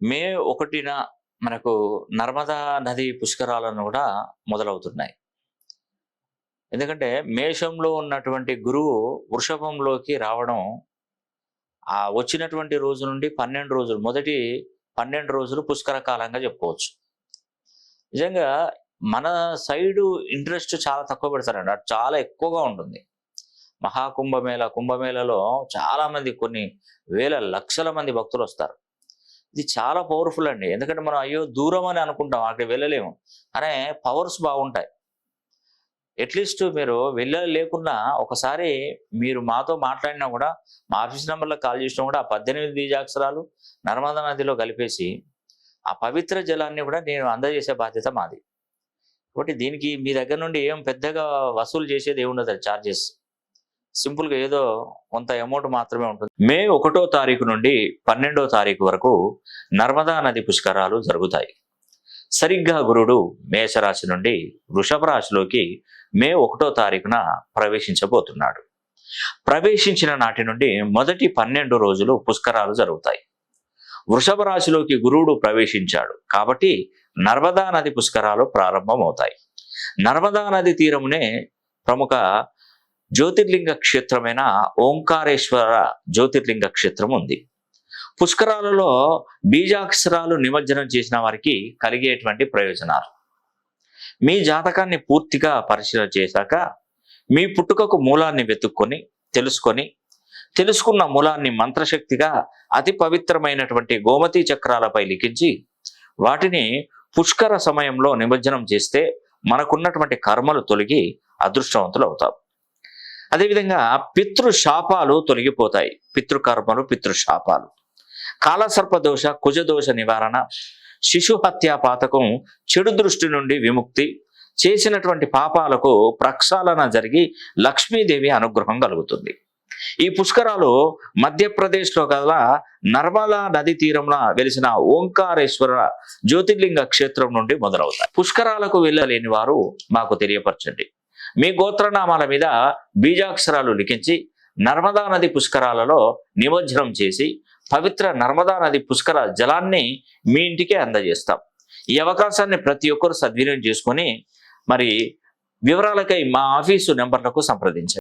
మే 1న మనకు నర్మదా నది పుష్కరాలను కూడా మొదలవుతున్నాయి. ఎందుకంటే మేషంలో ఉన్నటువంటి గురువు వృషభంలోకి రావడం వచ్చినటువంటి రోజు నుండి 12 రోజులు మొదటి 12 రోజులు పుష్కర కాలంగా చెప్పుకోవచ్చు. నిజంగా మన సైడు ఇంట్రెస్ట్ చాలా తక్కువ పెడతారండి. అది చాలా ఎక్కువగా ఉంటుంది. కుంభమేళలో చాలా మంది కొన్ని వేల లక్షల మంది భక్తులు వస్తారు. ఇది చాలా పవర్ఫుల్ అండి. ఎందుకంటే మనం అయ్యో దూరం అని అనుకుంటాం, అక్కడికి వెళ్ళలేము. అనే పవర్స్ బాగుంటాయి. అట్లీస్ట్ మీరు వెళ్ళలేకున్నా ఒకసారి మీరు మాతో మాట్లాడినా కూడా, మా ఆఫీస్ నెంబర్లకు కాల్ చేసినా కూడా ఆ 18 బీజాక్షరాలు నర్మదా నదిలో కలిపేసి ఆ పవిత్ర జలాన్ని కూడా నేను అందజేసే బాధ్యత మాది. కాబట్టి దీనికి మీ దగ్గర నుండి ఏం పెద్దగా వసూలు చేసేది ఏముండదు. చార్జెస్ సింపుల్గా ఏదో కొంత అమౌంట్ మాత్రమే ఉంటుంది. మే 1వ తారీఖు నుండి 12వ తారీఖు వరకు నర్మదా నది పుష్కరాలు జరుగుతాయి. సరిగ్గా గురుడు మేషరాశి నుండి వృషభ రాశిలోకి మే 1వ తారీఖున ప్రవేశించబోతున్నాడు. ప్రవేశించిన నాటి నుండి మొదటి 12 రోజులు పుష్కరాలు జరుగుతాయి. వృషభ రాశిలోకి గురువుడు ప్రవేశించాడు కాబట్టి నర్మదా నది పుష్కరాలు ప్రారంభమవుతాయి. నర్మదా నది తీరమునే ప్రముఖ జ్యోతిర్లింగ క్షేత్రమైన ఓంకారేశ్వర జ్యోతిర్లింగ క్షేత్రం ఉంది. పుష్కరాలలో బీజాక్షరాలు నిమజ్జనం చేసిన వారికి కలిగేటువంటి ప్రయోజనాలు. మీ జాతకాన్ని పూర్తిగా పరిశీలన చేశాక మీ పుట్టుకకు మూలాన్ని తెలుసుకున్న మూలాన్ని మంత్రశక్తిగా అతి పవిత్రమైనటువంటి గోమతి చక్రాలపై లిఖించి వాటిని పుష్కర సమయంలో నిమజ్జనం చేస్తే మనకున్నటువంటి కర్మలు తొలగి అదృష్టవంతులు అవుతాం. అదేవిధంగా పితృశాపాలు తొలగిపోతాయి. పితృకర్మలు, పితృశాపాలు, కాలసర్పదోష, కుజదోష నివారణ, శిశు హత్యా పాతకం, చెడు దృష్టి నుండి విముక్తి, చేసినటువంటి పాపాలకు ప్రక్షాళన జరిగి లక్ష్మీదేవి అనుగ్రహం కలుగుతుంది. ఈ పుష్కరాలు మధ్యప్రదేశ్లో గల నర్మదా నది తీరంలో వెలిసిన ఓంకారేశ్వర జ్యోతిర్లింగ క్షేత్రం నుండి మొదలవుతాయి. పుష్కరాలకు వెళ్ళలేని వారు మాకు తెలియపరచండి. మీ గోత్రనామాల మీద బీజాక్షరాలు లిఖించి నర్మదా నది పుష్కరాలలో నిమజ్జనం చేసి పవిత్ర నర్మదా నది పుష్కర జలాన్ని మీ ఇంటికే అందజేస్తాం. ఈ అవకాశాన్ని ప్రతి ఒక్కరు సద్వినియోగం చేసుకొని మరి వివరాలకై మా ఆఫీసు నెంబర్లకు సంప్రదించండి.